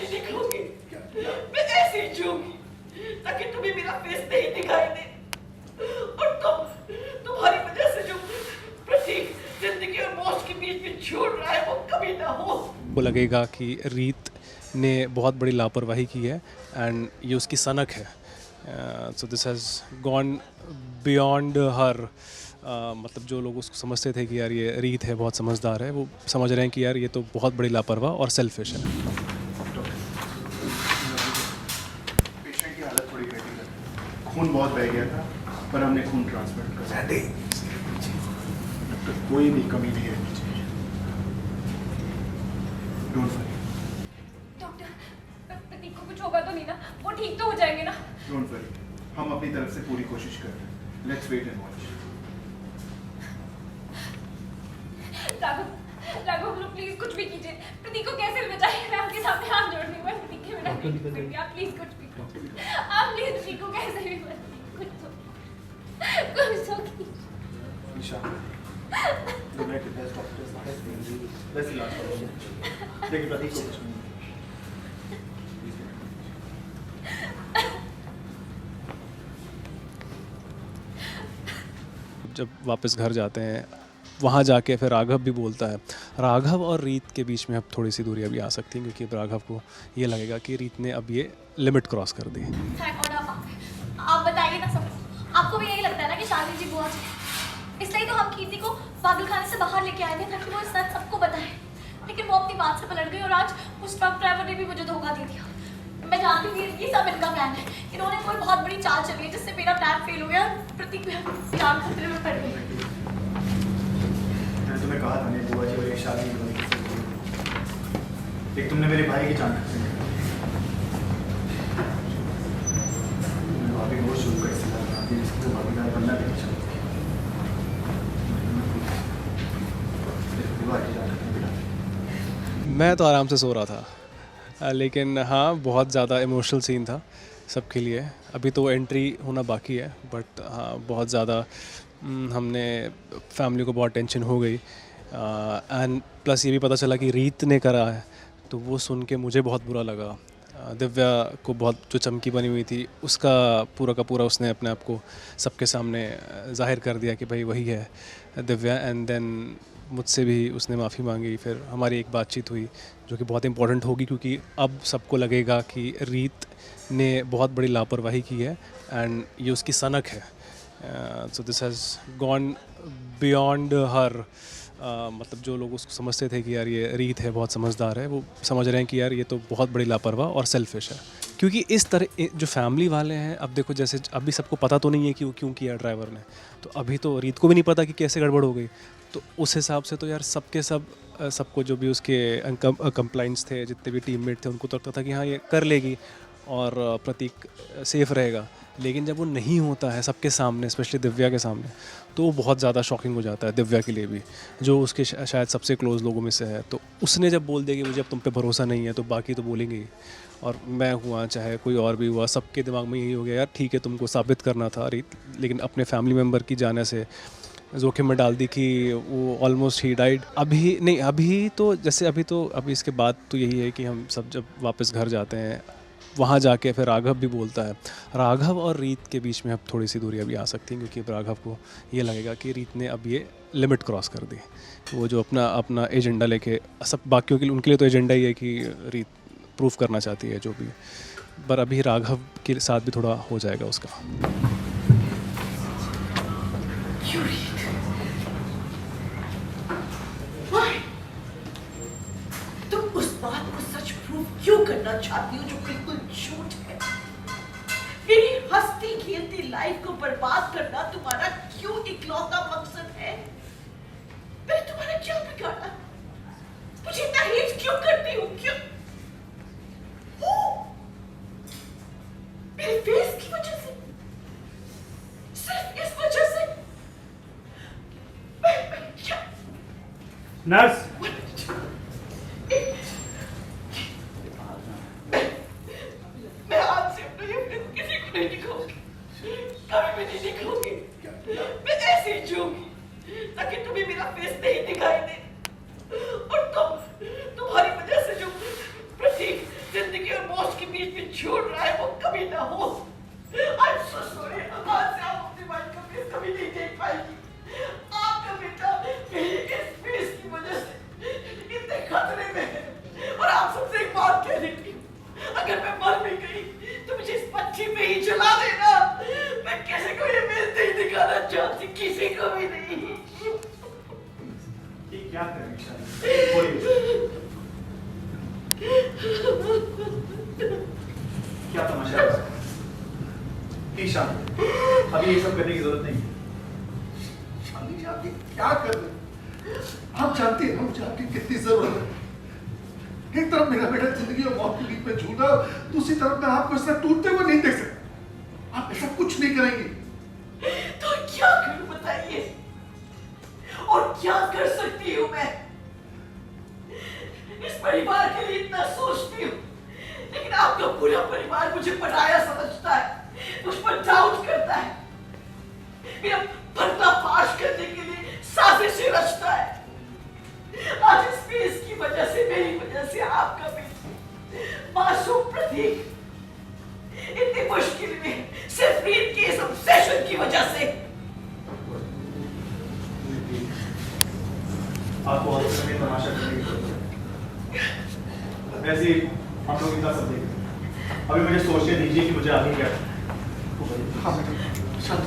नहीं दिखाऊंगी। मैं ऐसे ही जीऊंगी ताकि तुम्हें मेरा फेस नहीं दिखाई दे, और तुम्हारी वजह से जो प्रतीक जिंदगी और मौत के बीच में झूल रहा है वो कभी ना हो। वो लगेगा कि रीत ने बहुत बड़ी लापरवाही की है एंड ये उसकी सनक है। So this has gone beyond her. मतलब जो लोग उसको समझते थे कि यार ये रीत है, बहुत समझदार है, वो समझ रहे हैं कि यार ये तो बहुत बड़ी लापरवाह और सेल्फिश है। पेशेंट की हालत थोड़ी क्रिटिकल है, खून बहुत बह गया था पर हमने खून ट्रांसप्लांट कर दिया। डॉक्टर कोई भी कमी नहीं रहनी चाहिए। Don't worry. डॉक्टर, प्रतीक को कुछ होगा तो नहीं ना? वो ठीक तो हो जाएंगे ना? डोंट वरी, हम अपनी तरफ से पूरी कोशिश कर रहे हैं। Let's wait and watch. Raghav लोग प्लीज कुछ भी कीजिए, प्रतीक को कैसे भी बचाइए। मैं आपके सामने हाथ जोड़ रही हूँ, मैं प्रतीक के बिना नहीं जी सकती। आप प्लीज कुछ भी, आप प्लीज प्रतीक को कैसे भी कुछ तो कीजिए। ईशा, दुनिया के बेस्ट डॉक्टर्स बस इलाज करो। देखिए प्रतीक को कुछ नहीं। जब वापस घर जाते हैं वहाँ जाके फिर राघव भी बोलता है। राघव और रीत के बीच में अब थोड़ी सी दूरी अभी आ सकती है क्योंकि अब राघव को ये लगेगा कि रीत ने अब ये लिमिट क्रॉस कर दी। आप बताइए ना सब, आपको भी यही लगता है ना कि शादी जी बुआ जी, इसलिए तो हम कीर्ति को पागलखाने से बाहर लेके आए थे ताकि वो सच सबको बताए, लेकिन वो अपनी बात से पलट गई और आज उस ट्रक ड्राइवर ने भी मुझे धोखा दे दिया। मैं जानती थी ये सब इनका प्लान है, इन्होंने कोई बहुत बड़ी चाल चली है जिससे मेरा प्लान फेल हो गया। प्रतीक भी जान खतरे में पड़ गई। मैंने तुम्हें कहा था बुआ जी और एक शादी नहीं होनी। एक तुमने मेरे भाई की जान खतरे में डाली। तुमने भाभी बहुत शुरू कर दिया, इसको भागीदार बनना भी नहीं चाहती। बुआ की जान खतरे में डाली। मैं तो आराम से सो रहा था, लेकिन हाँ बहुत ज़्यादा इमोशनल सीन था सबके लिए। अभी तो एंट्री होना बाकी है, बट हाँ बहुत ज़्यादा हमने फैमिली को बहुत टेंशन हो गई। एंड प्लस ये भी पता चला कि रीत ने करा है, तो वो सुन के मुझे बहुत बुरा लगा। दिव्या को बहुत जो चमकी बनी हुई थी उसका पूरा का पूरा उसने अपने आप को सबके सामने जाहिर कर दिया कि भाई वही है दिव्या। एंड देन मुझसे भी उसने माफ़ी मांगी। फिर हमारी एक बातचीत हुई जो कि बहुत इंपॉर्टेंट होगी क्योंकि अब सबको लगेगा कि रीत ने बहुत बड़ी लापरवाही की है एंड ये उसकी सनक है। So this has gone beyond her. मतलब जो लोग उसको समझते थे कि यार ये रीत है, बहुत समझदार है, वो समझ रहे हैं कि यार ये तो बहुत बड़ी लापरवाह और सेल्फिश है। क्योंकि इस तरह जो फैमिली वाले हैं, अब देखो जैसे अभी सबको पता तो नहीं है कि वो क्यों किया ड्राइवर ने, तो अभी तो रीत को भी नहीं पता कि कैसे गड़बड़ हो गई। तो उस हिसाब से तो यार सबके सबको जो भी उसके कंप्लाइंट्स थे, जितने भी टीममेट थे, उनको तो लगता था कि हाँ ये कर लेगी और प्रतीक सेफ़ रहेगा। लेकिन जब वो नहीं होता है सबके सामने, स्पेशली दिव्या के सामने, तो वो बहुत ज़्यादा शॉकिंग हो जाता है दिव्या के लिए भी, जो उसके शायद सबसे क्लोज़ लोगों में से है। तो उसने जब बोल दिया कि मुझे अब तुम पे भरोसा नहीं है, तो बाकी तो बोलेंगे ही। और मैं हुआ चाहे कोई और भी हुआ, सबके दिमाग में यही हो गया यार ठीक है तुमको साबित करना था रीत, लेकिन अपने फैमिली मेम्बर की जाने से जोखिम में डाल दी कि वो ऑलमोस्ट ही डाइड। अभी इसके बाद तो यही है कि हम सब जब वापस घर जाते हैं वहाँ जाके फिर राघव भी बोलता है। राघव और रीत के बीच में अब थोड़ी सी दूरी अभी आ सकती है क्योंकि राघव को ये लगेगा कि रीत ने अब ये लिमिट क्रॉस कर दी। वो जो अपना एजेंडा लेके, सब बाकियों के लिए, उनके लिए तो एजेंडा ही है कि रीत प्रूफ करना चाहती है जो भी, पर अभी राघव के साथ भी थोड़ा हो जाएगा उसका। तुम उस बात को सच प्रूव क्यों करना चाहती हो जो बिल्कुल झूठ है? मेरी हंसती खेलती लाइफ को बर्बाद करना तुम्हारा क्यों इकलौता मकसद है? मैंने तुम्हारा क्या बिगाड़ा? मुझे इतना हेट क्यों करती हो? क्यों? मेरे फेस की वजह से? सिर्फ इस वजह से? मैं क्या? नर्स, मैं आज से अपने फेस किसी को नहीं दिखाऊंगी, कभी भी नहीं दिखाऊंगी। मैं ऐसे ही जीऊंगी ताकि तुम्हें मेरा फेस नहीं दिखाई दे, और तुम्हारी वजह से जो प्रतीक जिंदगी क्या कर रही शादी? बोलिए क्या तमाशा है? ईशान, अभी ये सब करने की जरूरत नहीं है। शादी जी आपकी क्या कर रहे हैं? आप जानते हैं मुझे आपकी कितनी जरूरत है। एक तरफ मेरा बेटा जिंदगी और मौत के बीच में झूल रहा है, दूसरी तरफ मैं आपको इस तरह टूटते हुए नहीं देख सकता। आप ऐसा कुछ नहीं करेंगे। तो क्या करूं बताइए, और क्या कर सकती हूँ मैं? इस परिवार के लिए इतना सोचती हूँ, लेकिन आपका पूरा परिवार मुझे पराया समझता है, मुझ पर डाउट करता है, मेरा पर्दाफाश करने के लिए साजिशें रचता है। आज इस केस की वजह से, मेरी वजह से आपका भी मासूम प्रतीक इतनी मुश्किल में, सिर्फ रीत के इस ऑब्सेशन की वजह से। आपको और समय तमाशा करने की जरूरत है। वैसे ही हम लोग इतना सब देख रहे हैं। अभी मुझे सोचने दीजिए कि मुझे आगे क्या। हाँ, शांत